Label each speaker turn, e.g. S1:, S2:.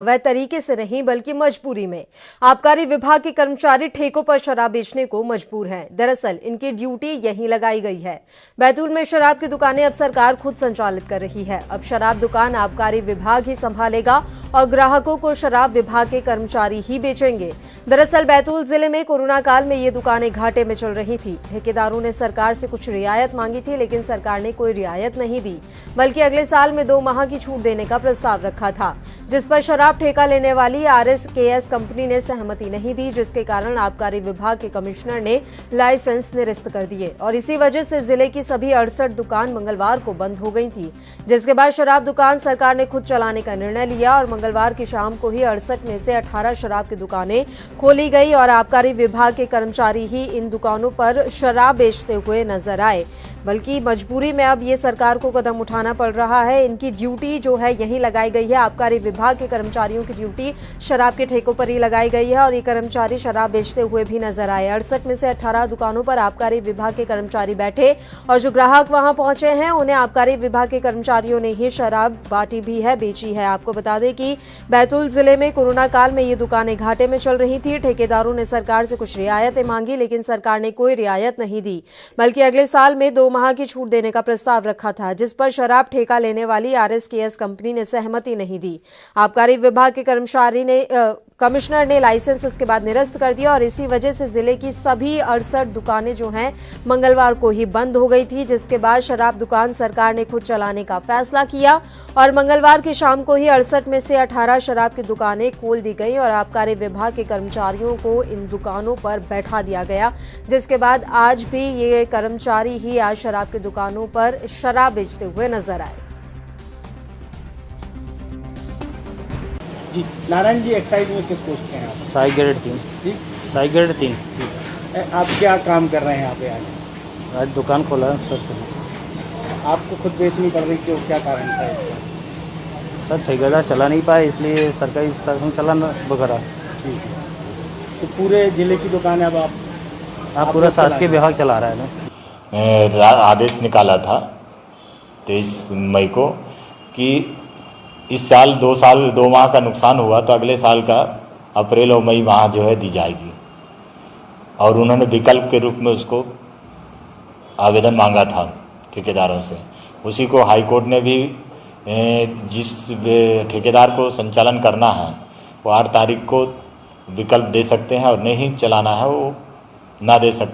S1: वह तरीके से नहीं बल्कि मजबूरी में आबकारी विभाग के कर्मचारी ठेकों पर शराब बेचने को मजबूर हैं। दरअसल इनकी ड्यूटी यहीं लगाई गई है। बैतूल में शराब की दुकानें अब सरकार खुद संचालित कर रही है। अब शराब दुकान आबकारी विभाग ही संभालेगा और ग्राहकों को शराब विभाग के कर्मचारी ही बेचेंगे। दरअसल बैतूल जिले में कोरोना काल में ये दुकानें घाटे में चल रही थी। ठेकेदारों ने सरकार से कुछ रियायत मांगी थी, लेकिन सरकार ने कोई रियायत नहीं दी, बल्कि अगले साल में 2 माह की छूट देने का प्रस्ताव रखा था, जिस पर शराब ठेका लेने वाली RSKS कंपनी ने सहमति नहीं दी, जिसके कारण आबकारी विभाग के कमिश्नर ने लाइसेंस निरस्त कर दिए और इसी वजह से जिले की सभी 68 दुकान मंगलवार को बंद हो गई थी। जिसके बाद शराब दुकान सरकार ने खुद चलाने का निर्णय लिया और मंगलवार की शाम को ही 68 में से 18 शराब की दुकानें खोली गई और आबकारी विभाग के कर्मचारी ही इन दुकानों पर शराब बेचते हुए नजर आए। बल्कि मजबूरी में अब ये सरकार को कदम उठाना पड़ रहा है। इनकी ड्यूटी जो है यहीं लगाई गई है। आबकारी विभाग के कर्मचारियों की ड्यूटी शराब के ठेकों पर ही लगाई गई है और ये कर्मचारी शराब बेचते हुए भी नजर आए। 68 में से 18 दुकानों पर आबकारी विभाग के कर्मचारी बैठे और जो ग्राहक वहां पहुंचे हैं उन्हें आबकारी विभाग के कर्मचारियों ने ही शराब बांटी भी है, बेची है। आपको बता दें कि बैतूल जिले में कोरोना काल में ये दुकानें घाटे में चल रही थी। ठेकेदारों ने सरकार से कुछ रियायतें मांगी, लेकिन सरकार ने कोई रियायत नहीं दी, बल्कि अगले साल में 2 माह की छूट देने का प्रस्ताव रखा था, जिस पर शराब ठेका लेने वाली RSKS कंपनी ने सहमति नहीं दी। आबकारी विभाग के कमिश्नर ने लाइसेंस इसके बाद निरस्त कर दिया और इसी वजह से जिले की सभी 68 दुकानें जो हैं मंगलवार को ही बंद हो गई थी। जिसके बाद शराब दुकान सरकार ने खुद चलाने का फैसला किया और मंगलवार की शाम को ही 68 में से 18 शराब की दुकानें खोल दी गई और आबकारी विभाग के कर्मचारियों को इन दुकानों पर बैठा दिया गया। जिसके बाद आज भी ये कर्मचारी ही आज शराब की दुकानों पर शराब बेचते हुए नजर आए।
S2: जी नारायण जी, एक्साइज में किस पोस्ट पे हैं आप?
S3: साई ग्रेड 3
S2: जी,
S3: साई ग्रेड 3
S2: जी। आप क्या काम कर रहे हैं यहाँ पे आज?
S3: आज दुकान खोला है सर।
S2: आपको खुद बेचनी पड़ रही थी, क्या कारण था इसका?
S3: सर ठेकेदार चला नहीं पाए, इसलिए सरकारी शासन चलाना वगैरह।
S2: जी, तो पूरे जिले की दुकान अब आप
S3: पूरा शासकीय विभाग चला रहा है ना।
S4: आदेश निकाला था 23 मई को कि इस साल 2 माह का नुकसान हुआ तो अगले साल का अप्रैल और मई माह जो है दी जाएगी, और उन्होंने विकल्प के रूप में उसको आवेदन मांगा था ठेकेदारों से। उसी को हाई कोर्ट ने भी जिस ठेकेदार को संचालन करना है वो 8 तारीख को विकल्प दे सकते हैं और नहीं चलाना है वो ना दे सकते।